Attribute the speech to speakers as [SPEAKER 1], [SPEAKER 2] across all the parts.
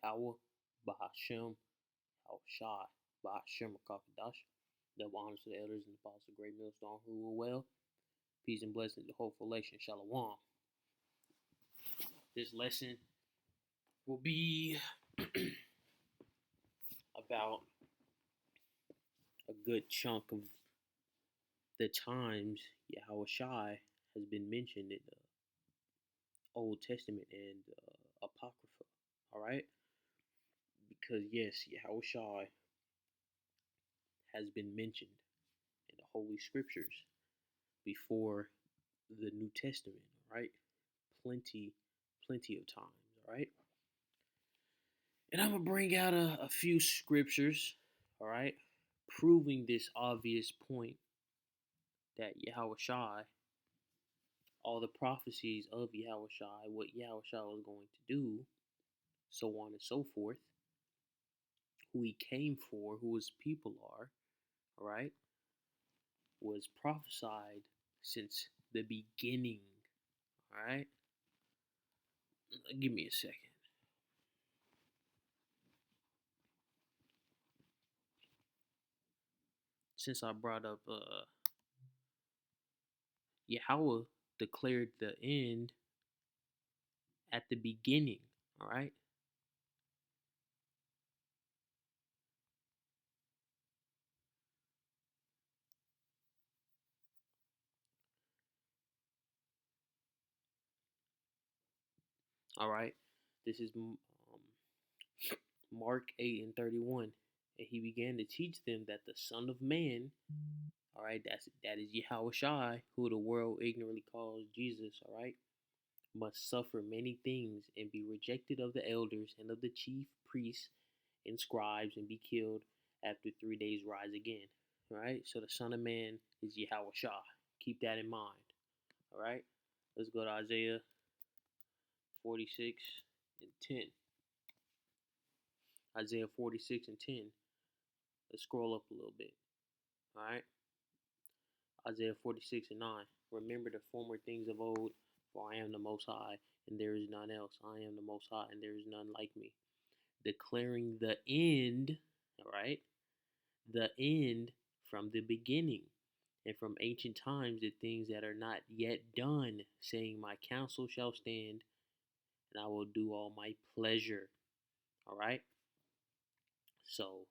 [SPEAKER 1] Yahweh, Bahashem, Yahawashi, Bahashem, Rakakadash. Double honors to the elders and the apostles of Great Millstone who rule well. Peace and blessings to whole relation. Shalom. This lesson will be about a good chunk of the times Yahawashi has been mentioned in the Old Testament and Apocrypha. All right? Because, yes, Yahawashi has been mentioned in the Holy Scriptures before the New Testament, right? Plenty of times, all right? And I'm going to bring out a few scriptures, all right, proving this obvious point that Yahawashi, all the prophecies of Yahawashi, what Yahawashi was going to do, so on and so forth, who he came for, who his people are, all right, was prophesied since the beginning, all right? Give me a second. Since I brought up Yahweh declared the end at the beginning, all right? All right. This is Mark 8 and 31. And he began to teach them that the Son of Man, all right, that is Yahawashi, who the world ignorantly calls Jesus, all right, must suffer many things and be rejected of the elders and of the chief priests and scribes and be killed after 3 days rise again. All right. So the Son of Man is Yahawashi. Keep that in mind. All right. Let's go to Isaiah 46 and 10. Isaiah 46 and 10. Let's scroll up a little bit. All right. Isaiah 46 and 9. Remember the former things of old, for I am the Most High, and there is none else. I am the Most High, and there is none like me. Declaring the end, all right, the end from the beginning, and from ancient times the things that are not yet done, saying, my counsel shall stand, and I will do all my pleasure. All right. So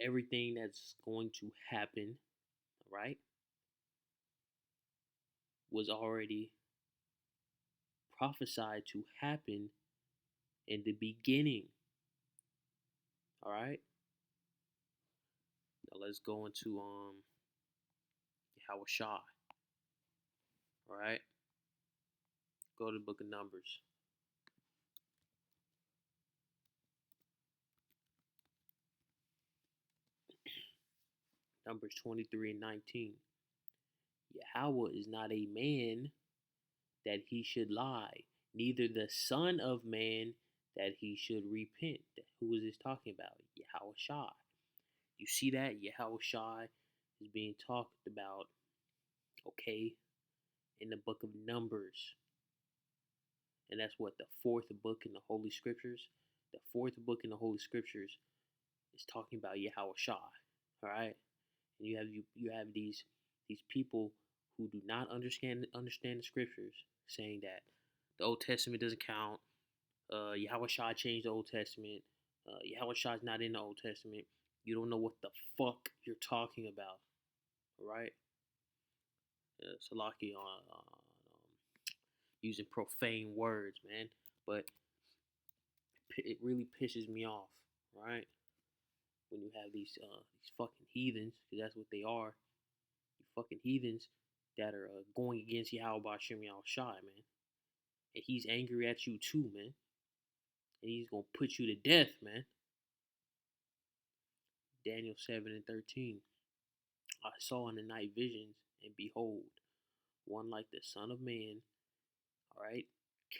[SPEAKER 1] everything that's going to happen, all right, was already prophesied to happen in the beginning. All right. Now let's go into Yahawashi. All right. Go to the book of Numbers. Numbers 23 and 19. Yahweh is not a man that he should lie, neither the Son of Man that he should repent. Who is this talking about? Yahawashi. You see that? Yahawashi is being talked about, okay, in the book of Numbers. And that's what, the fourth book in the Holy Scriptures? The fourth book in the Holy Scriptures is talking about Yahawashi. All right? And you have these people who do not understand the Scriptures, saying that the Old Testament doesn't count. Yahawashi changed the Old Testament. Yahawashi is not in the Old Testament. You don't know what the fuck you're talking about. All right? Salaki on using profane words, man. But it really pisses me off, right? When you have these fucking heathens, because that's what they are. You fucking heathens that are going against Yahweh Shem Yahawashi, man. And he's angry at you too, man. And he's gonna put you to death, man. Daniel 7 and 13. I saw in the night visions, and behold, one like the Son of Man, all right,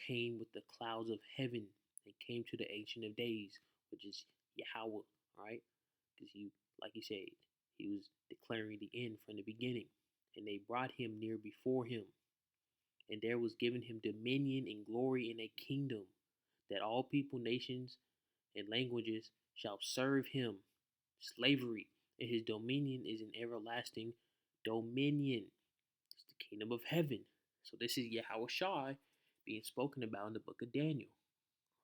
[SPEAKER 1] came with the clouds of heaven and came to the Ancient of Days, which is Yahweh, all right? Because he, like he said, he was declaring the end from the beginning. And they brought him near before him. And there was given him dominion and glory and a kingdom, that all people, nations, and languages shall serve him. Slavery and his dominion is an everlasting dominion. It's the kingdom of heaven. So this is Yahawashi being spoken about in the book of Daniel.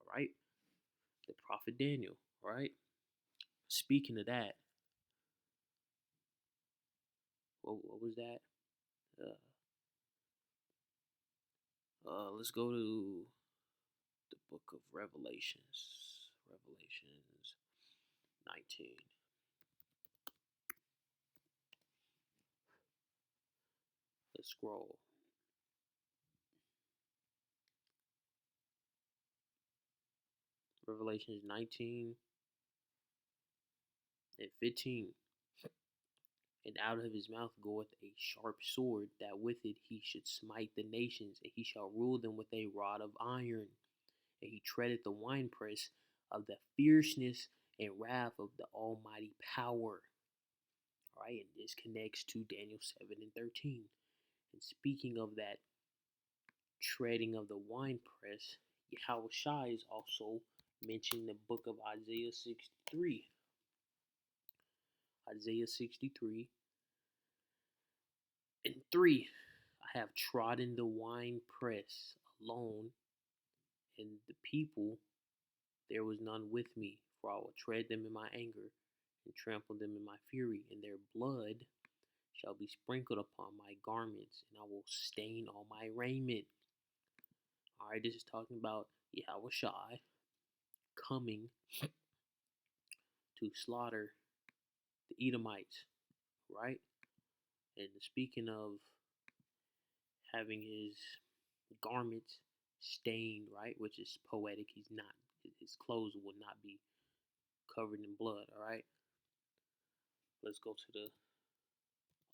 [SPEAKER 1] All right, the prophet Daniel. All right. Speaking of that, what was that? Uh, let's go to the book of Revelations. Revelations 19. Let's scroll. Revelations 19 and 15. And out of his mouth goeth a sharp sword, that with it he should smite the nations, and he shall rule them with a rod of iron. And he treadeth the winepress of the fierceness and wrath of the almighty power. All right, and this connects to Daniel 7 and 13. And speaking of that treading of the winepress, Yahawashi is also mentioned in the book of Isaiah 63. Isaiah 63 and 3. I have trodden the winepress alone, and the people, there was none with me, for I will tread them in my anger and trample them in my fury, and their blood shall be sprinkled upon my garments, and I will stain all my raiment. All right, this is talking about Yahawashi coming to slaughter the Edomites, right? And speaking of having his garments stained, right, which is poetic, his clothes will not be covered in blood, all right? Let's go to the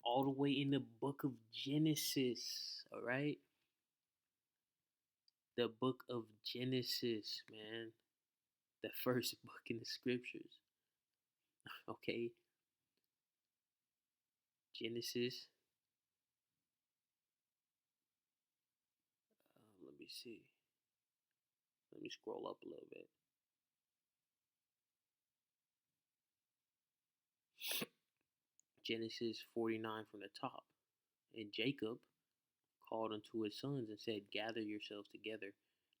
[SPEAKER 1] all the way in the book of Genesis, all right? The book of Genesis, man. The first book in the scriptures, okay? Genesis. Let me see. Let me scroll up a little bit. Genesis 49 from the top. And Jacob called unto his sons and said, gather yourselves together,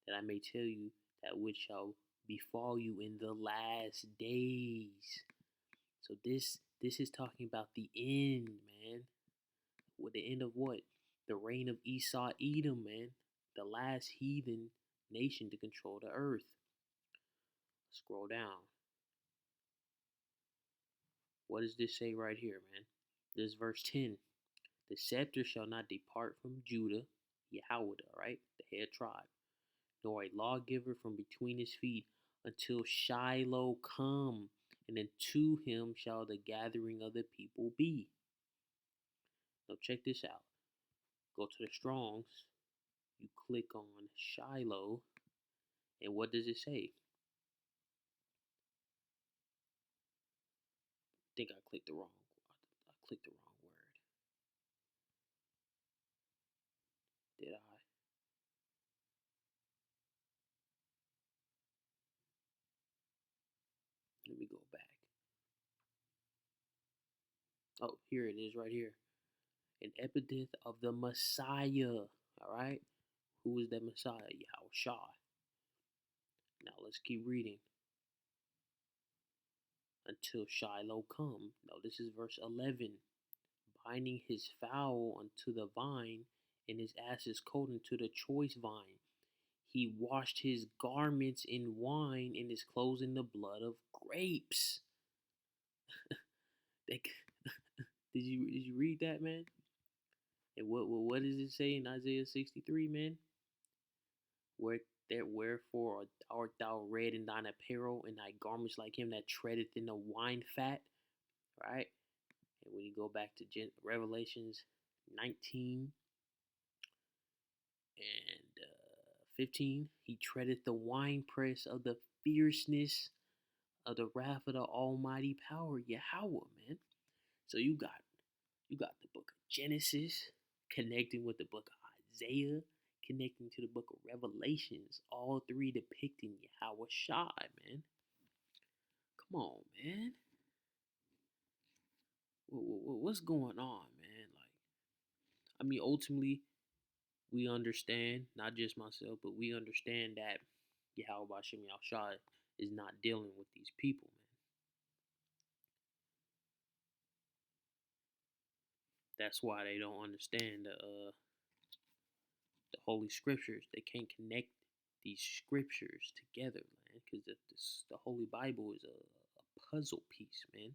[SPEAKER 1] that I may tell you that which shall befall you in the last days. So this is talking about the end, man. With the end of what? The reign of Esau Edom, man. The last heathen nation to control the earth. Scroll down. What does this say right here, man? This is verse 10. The scepter shall not depart from Judah, Yahweh, right? The head tribe, nor a lawgiver from between his feet, until Shiloh come, and unto him shall the gathering of the people be. Now check this out. Go to the Strongs, you click on Shiloh, and what does it say? I think I clicked the wrong. I clicked the wrong word. Did I? Let me go back. Oh, here it is right here. An epithet of the Messiah. All right. Who is that Messiah? Yahawashi. Now let's keep reading. Until Shiloh come. Now this is verse 11. Binding his fowl unto the vine, and his ass's coat unto the choice vine. He washed his garments in wine, and his clothes in the blood of grapes. did you read that, man? And what does it say in Isaiah 63, man? Wherefore art thou red in thine apparel, and thy garments like him that treadeth in the wine fat, right? And when you go back to Revelations 19 and 15, he treadeth the winepress of the fierceness of the wrath of the almighty power, Yahweh, man. So you got the book of Genesis connecting with the book of Isaiah, connecting to the book of Revelations, all three depicting Yahawashi, man. Come on, man. What's going on, man? Like, I mean, ultimately, we understand, not just myself, but we understand that Yahweh Shem Yahushua is not dealing with these people, man. That's why they don't understand the holy scriptures. They can't connect these scriptures together, man, because the Holy Bible is a puzzle piece, man.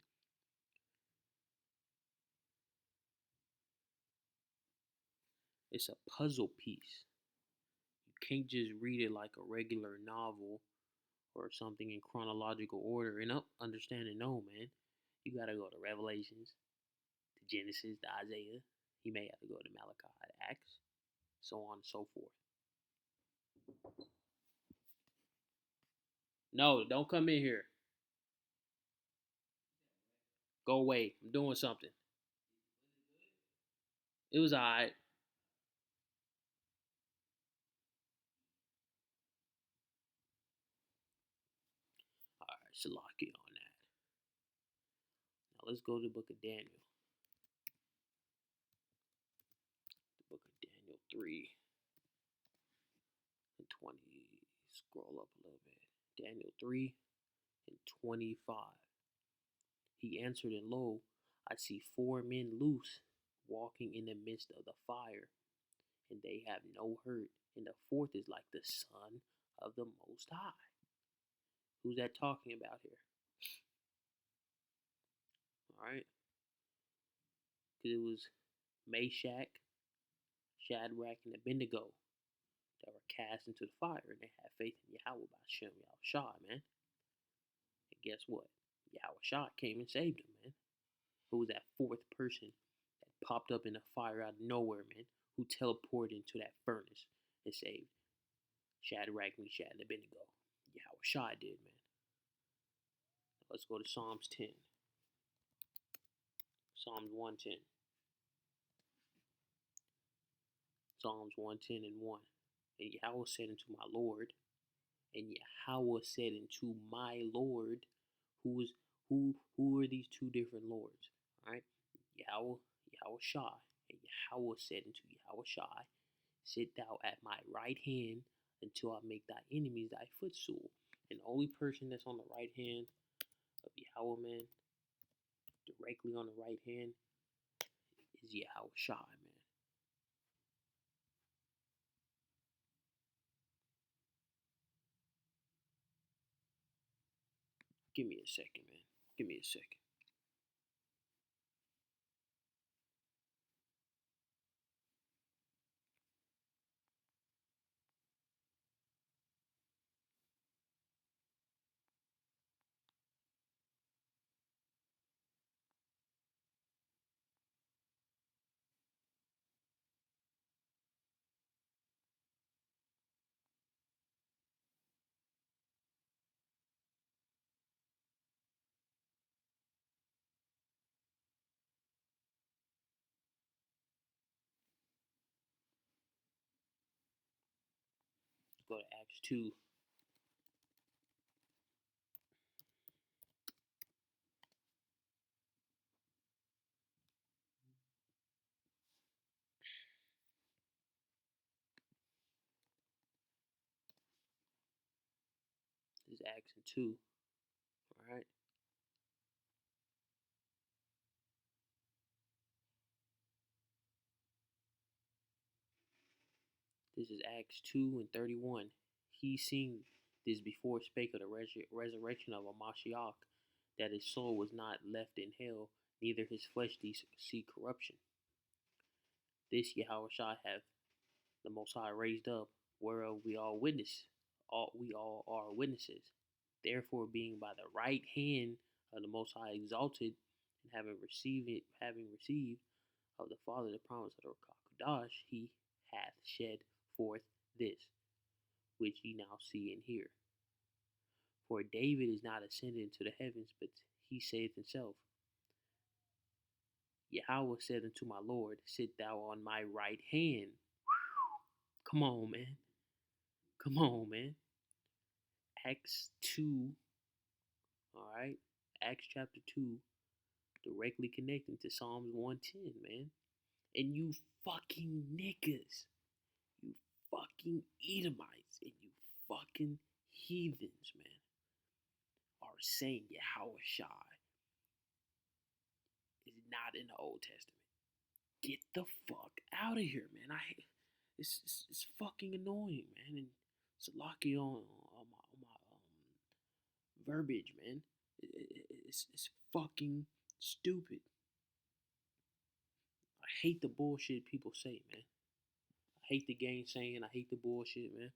[SPEAKER 1] It's a puzzle piece. You can't just read it like a regular novel or something in chronological order and understand it. No, man. You gotta go to Revelations, to Genesis, to Isaiah. You may have to go to Malachi, to Acts, so on and so forth. No, don't come in here. Go away. I'm doing something. It was alright. Alright, Shalaki on that. Now let's go to the book of Daniel. The book of Daniel 3 and 20. Scroll up a little bit. Daniel 3 and 25. He answered, and lo, I see four men loose, walking in the midst of the fire, and they have no hurt. And the fourth is like the Son of the Most High. Who's that talking about here? All right. Because it was Meshach, Shadrach, and Abednego that were cast into the fire, and they had faith in Yahweh by Shem Yahushua, man. And guess what? Yahushua came and saved them, man. Who was that fourth person that popped up in the fire out of nowhere, man? Who teleported into that furnace and saved Shadrach, Meshach, and Abednego? Yahushua did, man. Let's go to Psalms 10. Psalms 110. Psalms 110 and 1. And Yahweh said unto my Lord, and Yahweh said unto my Lord, who are these two different lords? Alright? Yahweh Shai. And Yahweh said unto Yahweh Shai, sit thou at my right hand until I make thy enemies thy footstool. And the only person that's on the right hand of Yahweh, man, directly on the right hand, is Yahweh Shai, man. Give me a second, man. Give me a second. Go to Acts 2. This is Acts 2. Alright. This is Acts 2 and 31. He seeing this before spake of the resurrection of a Mashiach, that his soul was not left in hell, neither his flesh did see corruption. This Yahushua hath the Most High raised up, whereof we all witness. We all are witnesses. Therefore, being by the right hand of the Most High exalted, and having received of the Father the promise of the Ruach Kodash, he hath shed forth this, which ye now see and hear. For David is not ascended into the heavens, but he saith himself, Yahweh said unto my Lord, sit thou on my right hand. Come on, man. Come on, man. Acts 2, all right? Acts chapter 2, directly connecting to Psalms 110, man. And you fucking niggas, you fucking Edomites, and you fucking heathens, man, are saying Yahawashi is not in the Old Testament. Get the fuck out of here, man. It's fucking annoying, man. And Salaki on my verbiage, man. It's fucking stupid. I hate the bullshit people say, man. I hate the game saying. I hate the bullshit, man.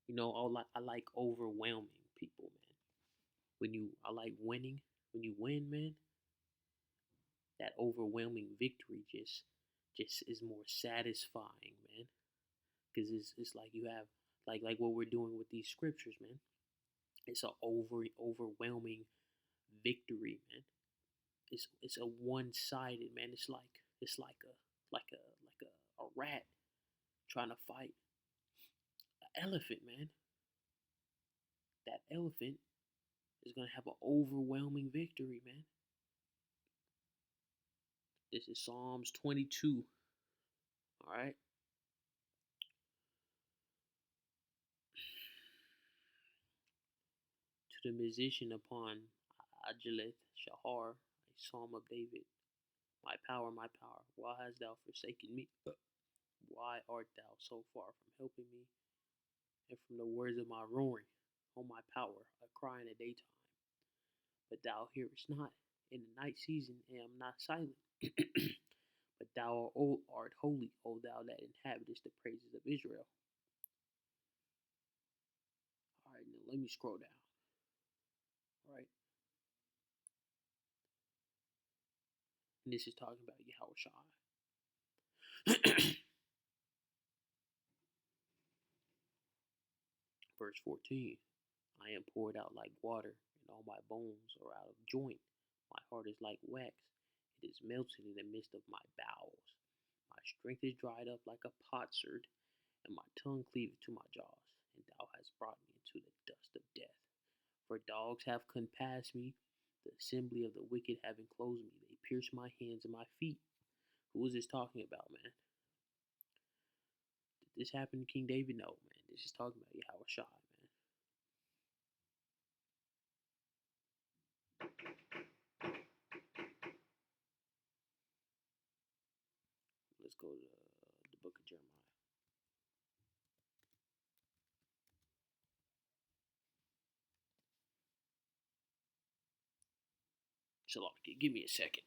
[SPEAKER 1] You know, I like overwhelming people, man. I like winning. When you win, man, that overwhelming victory just is more satisfying, man. Because it's like you have like what we're doing with these scriptures, man. It's a overwhelming victory, man. It's a one sided, man. It's like a rat trying to fight an elephant, man. That elephant is gonna have an overwhelming victory, man. This is Psalms 22. All right. To the musician upon Ajaleth Shahar, a psalm of David. My power, why hast thou forsaken me? Why art thou so far from helping me, and from the words of my roaring? O my power, I cry in the daytime, but thou hearest not. In the night season I am not silent. But thou art holy, O thou that inhabitest the praises of Israel. All right, now let me scroll down. All right, and this is talking about Yahawashi. Verse 14. I am poured out like water, and all my bones are out of joint. My heart is like wax, it is melted in the midst of my bowels. My strength is dried up like a potsherd, and my tongue cleaveth to my jaws. And thou hast brought me into the dust of death. For dogs have compassed me, the assembly of the wicked have enclosed me. They pierce my hands and my feet. Who is this talking about, man? Did this happen to King David? No, man. This is talking about Yahawashi, man. Let's go to the book of Jeremiah. Shalaki, give me a second.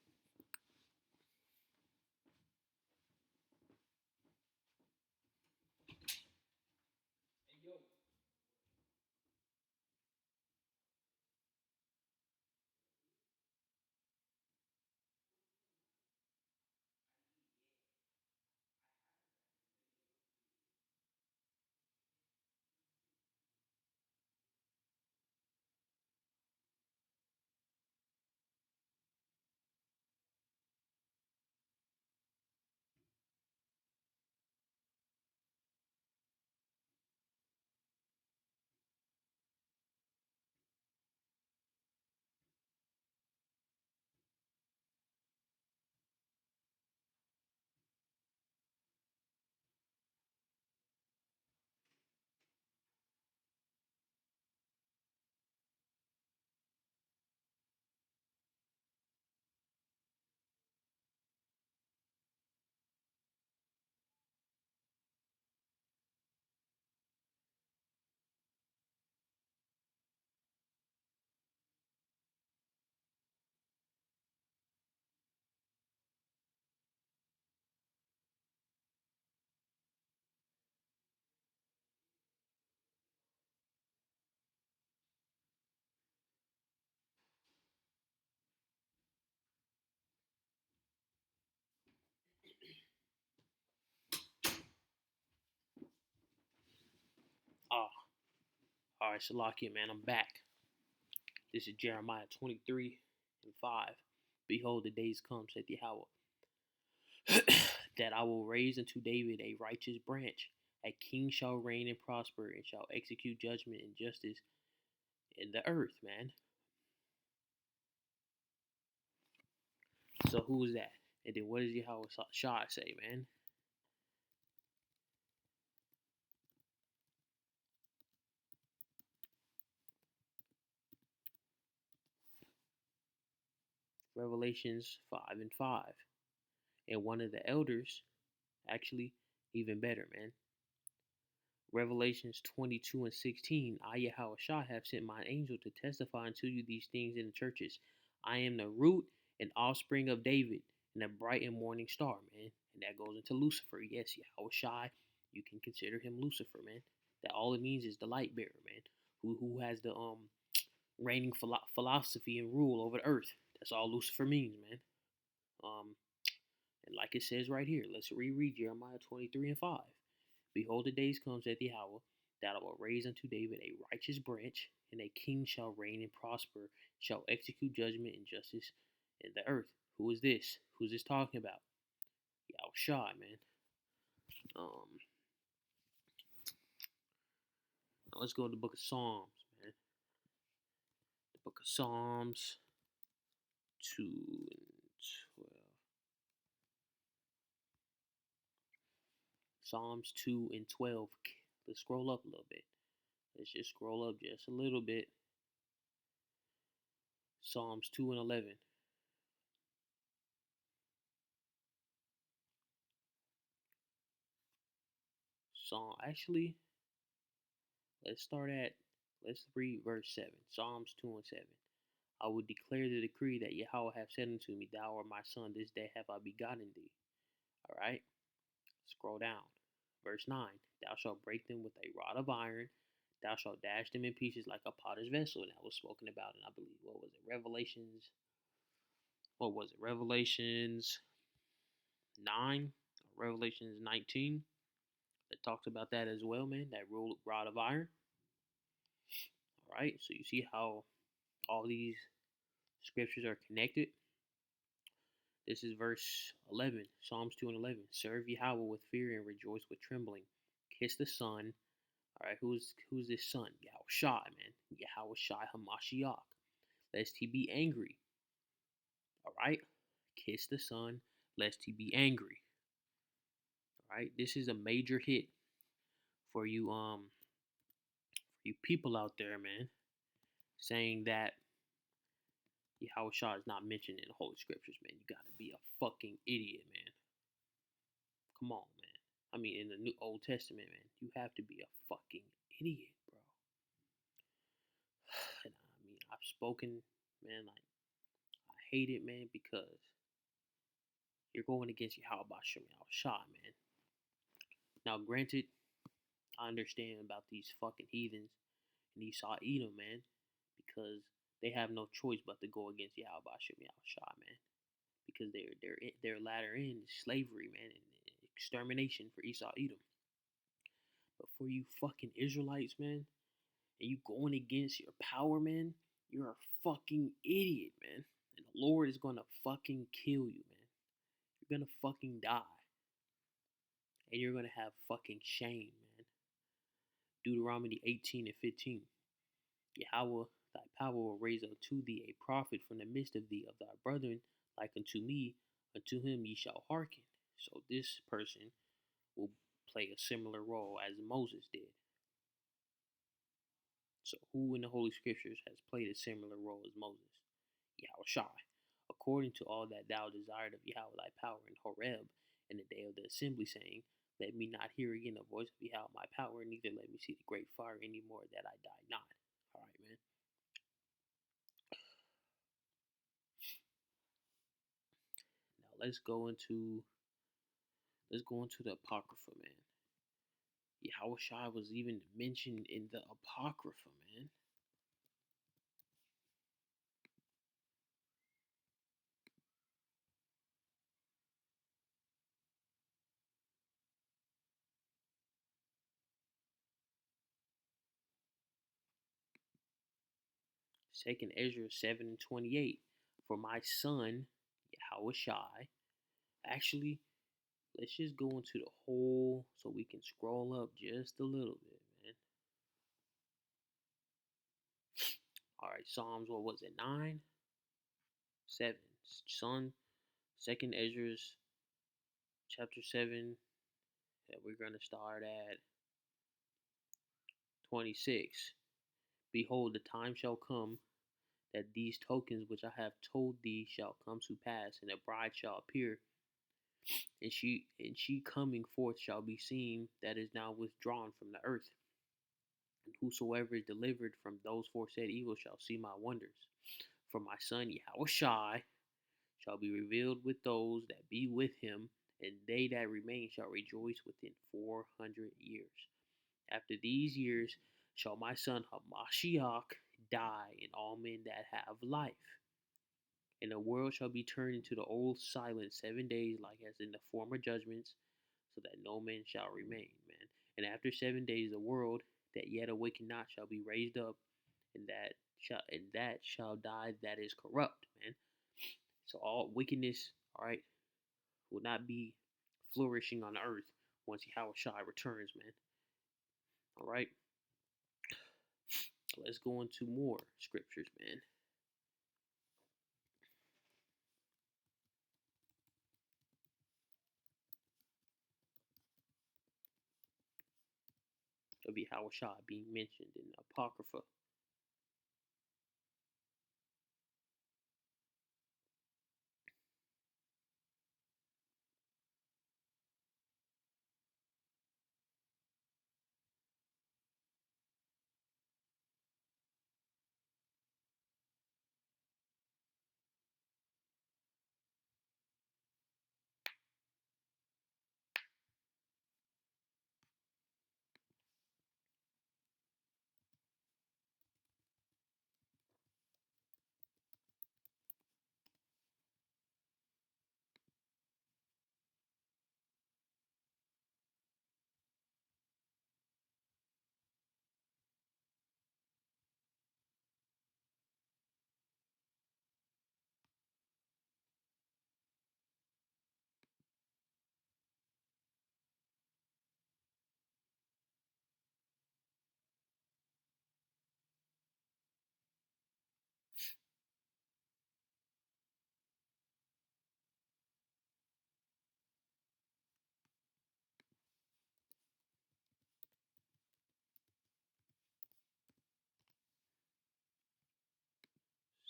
[SPEAKER 1] Ah, all right, Shalakia, man, I'm back. This is Jeremiah 23 and 5. Behold, the days come, saith Yahweh, that I will raise unto David a righteous branch. A king shall reign and prosper, and shall execute judgment and justice in the earth, man. So who is that? And then what does Yahawashi say, man? Revelations 5 and 5. And one of the elders, actually, even better, man. Revelations 22 and 16. I, Yahawashi, have sent my angel to testify unto you these things in the churches. I am the root and offspring of David, and a bright and morning star, man. And that goes into Lucifer. Yes, Yahawashi, you can consider him Lucifer, man. That all it means is the light bearer, man. Who has the reigning philosophy and rule over the earth. That's all Lucifer means, man. Um, and like it says right here, let's reread Jeremiah 23 and 5. Behold, the days comes at the hour that I will raise unto David a righteous branch, and a king shall reign and prosper, shall execute judgment and justice in the earth. Who is this? Who's this talking about? Yahushua, man. Um, Now let's go to the book of Psalms, man. The book of Psalms 2 and 12. Psalms 2 and 12. Let's scroll up a little bit. Let's just scroll up just a little bit. Psalms 2 and 11. Actually, let's read verse 7. Psalms 2 and 7. I will declare the decree that Yahweh hath said unto me, Thou art my son, this day have I begotten thee. Alright? Scroll down. Verse 9. Thou shalt break them with a rod of iron. Thou shalt dash them in pieces like a potter's vessel. And that was spoken about in, I believe, what was it? Revelations 9? Revelations 19? That talks about that as well, man. That rod of iron. Alright? So you see how all these scriptures are connected. This is verse 11, Psalms 2 and 11. Serve Yahweh with fear and rejoice with trembling. Kiss the Son. All right, who's this Son? Yahushua, man. Yahushua Hamashiach. Lest he be angry. All right, kiss the Son, lest he be angry. All right, this is a major hit for you people out there, man, saying that Yahushua is not mentioned in the Holy Scriptures, man. You gotta be a fucking idiot, man. Come on, man. I mean, in the New Old Testament, man, you have to be a fucking idiot, bro. And I mean, I've spoken, man, like, I hate it, man, because you're going against Yahawashi, man. Now, granted, I understand about these fucking heathens and Esau Edom, man, because they have no choice but to go against Yahawashi, man, because their latter end is slavery, man, and extermination for Esau Edom. But for you fucking Israelites, man, and you going against your power, man, you're a fucking idiot, man. And the Lord is gonna fucking kill you, man. You're gonna fucking die. And you're gonna have fucking shame, man. Deuteronomy 18 and 15. Yahweh, thy power will raise up to thee a prophet from the midst of thee, of thy brethren, like unto me, unto him ye shall hearken. So this person will play a similar role as Moses did. So who in the Holy Scriptures has played a similar role as Moses? Yahushua. According to all that thou desired of Yahweh thy power in Horeb in the day of the assembly, saying, Let me not hear again the voice of Yahweh my power, neither let me see the great fire any more, that I die not. All right, man. Now let's go into the Apocrypha, man. Yahushua was even mentioned in the Apocrypha, man. Second Ezra 7 and 28. For my son, Yahushua, actually, Let's just go into the whole so we can scroll up just a little bit, man. All right, Psalms, what was it? 9, 7. Son, Second Ezra's chapter 7. And we're going to start at 26. Behold, the time shall come that these tokens which I have told thee shall come to pass, and a bride shall appear, and she coming forth shall be seen that is now withdrawn from the earth. And whosoever is delivered from those foresaid evils shall see my wonders. For my son Yahawashi shall be revealed with those that be with him, and they that remain shall rejoice within 400 years. After these years shall my son Hamashiach die, and all men that have life. And the world shall be turned into the old silence 7 days, like as in the former judgments, so that no man shall remain, man. And after 7 days, the world that yet awaken not shall be raised up, and that shall die that is corrupt, man. So all wickedness, all right, will not be flourishing on the earth once Yahushua returns, man. All right, let's go into more scriptures, man. It'll be Yahushua being mentioned in the Apocrypha.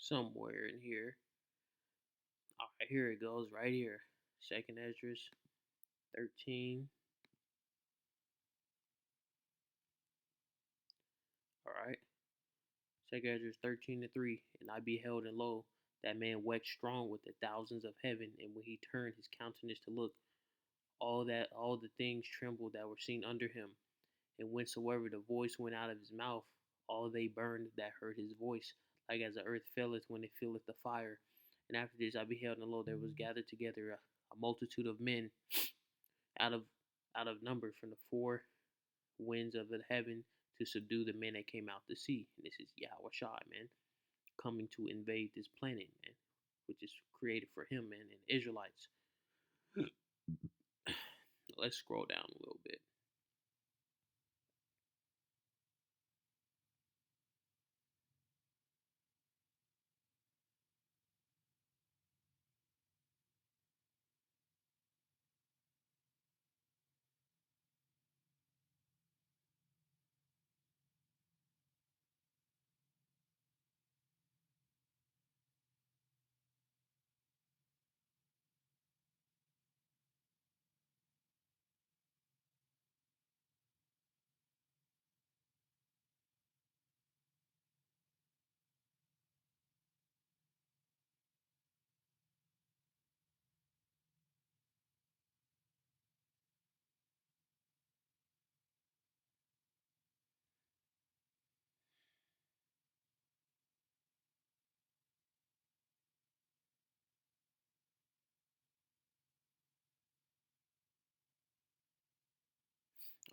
[SPEAKER 1] Somewhere in here. All right, here it goes, right here. Second Ezra's 13. All right. Second Ezra's 13-3. And I beheld, and lo, that man waxed strong with the thousands of heaven, and when he turned his countenance to look, all the things trembled that were seen under him, and whensoever the voice went out of his mouth, all they burned that heard his voice, like as the earth filleth when it filleth the fire. And after this I beheld, and lo, there was gathered together a multitude of men out of out of number from the four winds of the heaven to subdue the men that came out to sea. And this is Yahweh Shai, man, coming to invade this planet, man, which is created for him, man, and Israelites. Let's scroll down a little bit.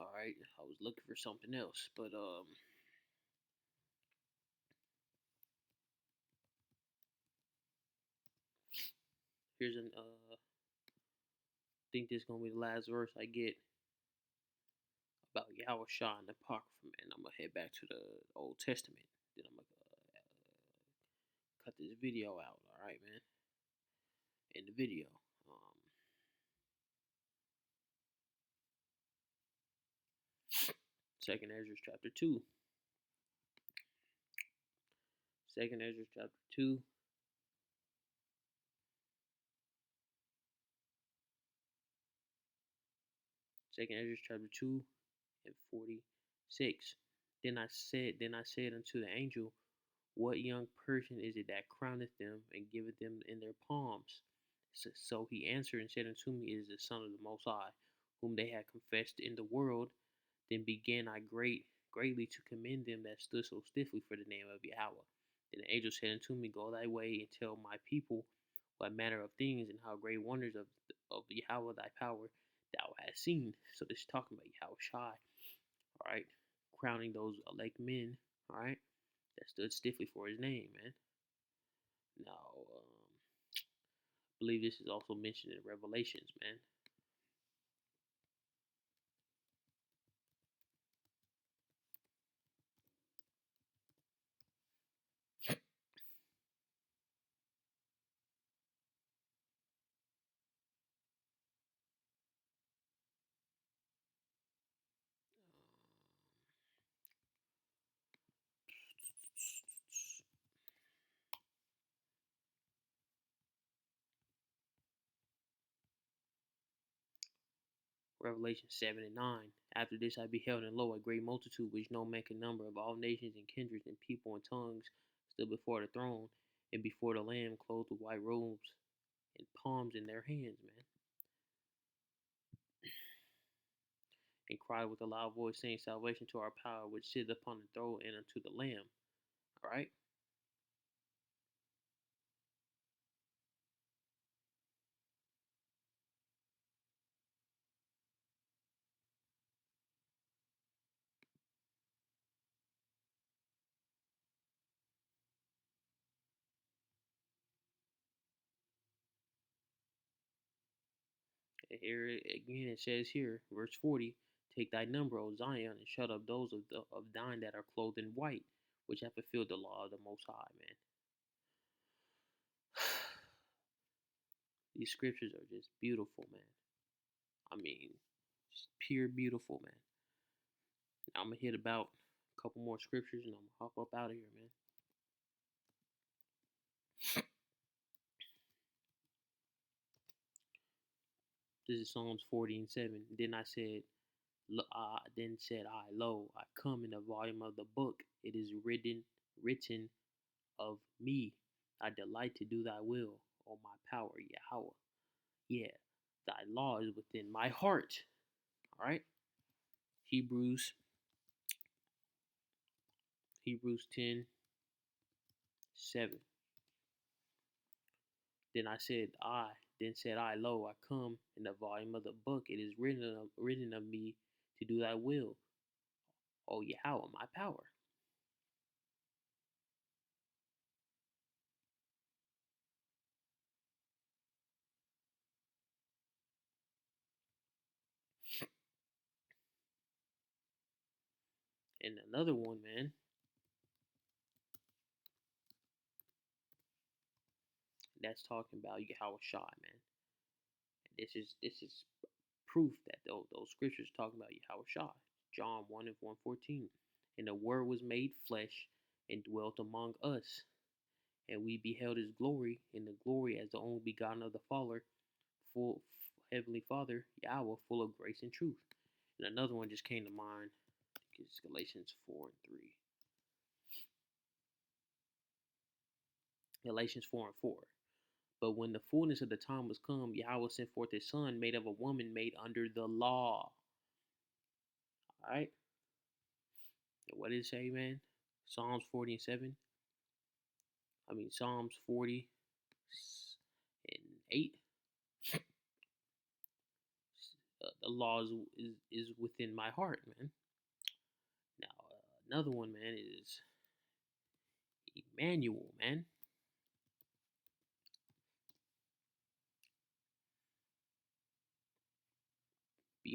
[SPEAKER 1] All right, I was looking for something else, but here's an think this gonna be the last verse I get about Yahawashi and the Apocrypha, man. I'm gonna head back to the Old Testament. Then I'm gonna cut this video out. All right, man. In the video, Second Ezra chapter 2. Second Ezra chapter 2. Second Ezra chapter 2 and 46. Then I said unto the angel, what young person is it that crowneth them and giveth them in their palms? So he answered and said unto me, it is the Son of the Most High, whom they had confessed in the world. Then began I greatly to commend them that stood so stiffly for the name of Yahweh. Then the angel said unto me, go thy way and tell my people what manner of things and how great wonders of Yahweh thy power thou hast seen. So this is talking about Yahweh Shai, all right, crowning those elect men, all right, that stood stiffly for his name, man. Now, I believe this is also mentioned in Revelations, man. Revelation 7 and 9. After this I beheld, and lo, a great multitude which no man can number, of all nations and kindreds and people and tongues, stood before the throne and before the Lamb, clothed with white robes and palms in their hands, man, and cried with a loud voice, saying, salvation to our power which sitteth upon the throne and unto the Lamb. All right. And here again it says here, verse 40, take thy number, O Zion, and shut up those of thine that are clothed in white, which have fulfilled the law of the Most High, man. These scriptures are just beautiful, man. I mean, just pure beautiful, man. I'm gonna hit about a couple more scriptures and I'm gonna hop up out of here, man. This is Psalms 40 and 7. Then said I, lo, I come in the volume of the book. It is written of me. I delight to do thy will, O my power, Yahweh. Yeah, thy law is within my heart. All right. Hebrews Hebrews 10:7. Then said I, lo, I come in the volume of the book. It is written of me to do thy will, O Yahweh, my power. And another one, man, that's talking about Yahweh Shai, man. This is proof that those scriptures talking about Yahweh Shai. John 1 and 114. And the word was made flesh and dwelt among us. And we beheld his glory, and the glory as the only begotten of the Father, full Heavenly Father, Yahweh, full of grace and truth. And another one just came to mind. It's Galatians 4 and 3. Galatians 4 and 4. But when the fullness of the time was come, Yahweh sent forth his son, made of a woman, made under the law. All right. And what did it say, man? Psalms 40 and 7. Psalms 40 and 8. The law is within my heart, man. Now, another one, man, is Emmanuel, man.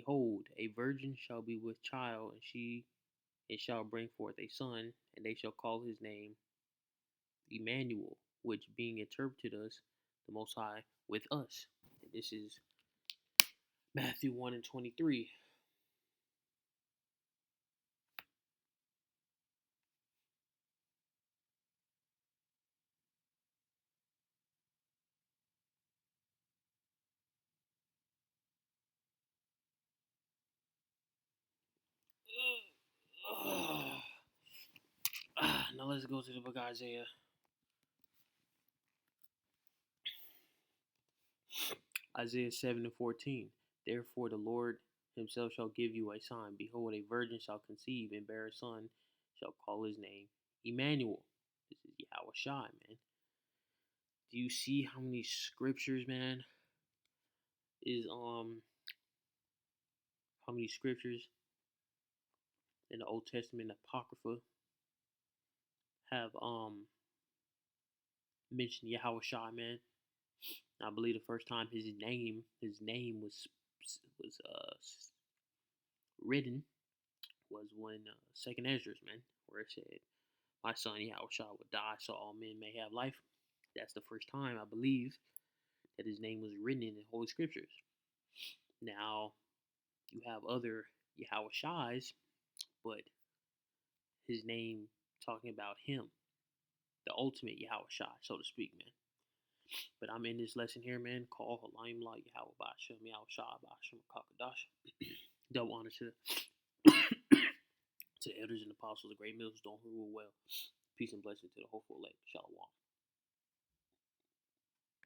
[SPEAKER 1] Behold, a virgin shall be with child, and she and shall bring forth a son, and they shall call his name Emmanuel, which being interpreted as the Most High with us. And this is Matthew 1 and 23. Now let's go to the book of Isaiah. Isaiah 7 and 14. Therefore the Lord himself shall give you a sign. Behold, a virgin shall conceive and bear a son, shall call his name Emmanuel. This is Yahawashi, man. Do you see how many scriptures, man, is how many scriptures in the Old Testament Apocrypha have mentioned Yahawashi, man? I believe the first time his name was written was when Second Ezra's, man, where it said, "My son Yahushua will die, so all men may have life." That's the first time I believe that his name was written in the Holy Scriptures. Now you have other Yahushais, but his name talking about him, the ultimate Yahushai, so to speak, man. But I'm in this lesson here, man, called Halayim La Yahweh Ba'Shem Yahushai Ba'Shem Kakadash. Double honor to the elders and apostles, the great millstones who rule well. Peace and blessing to the hopeful elect. Shalom.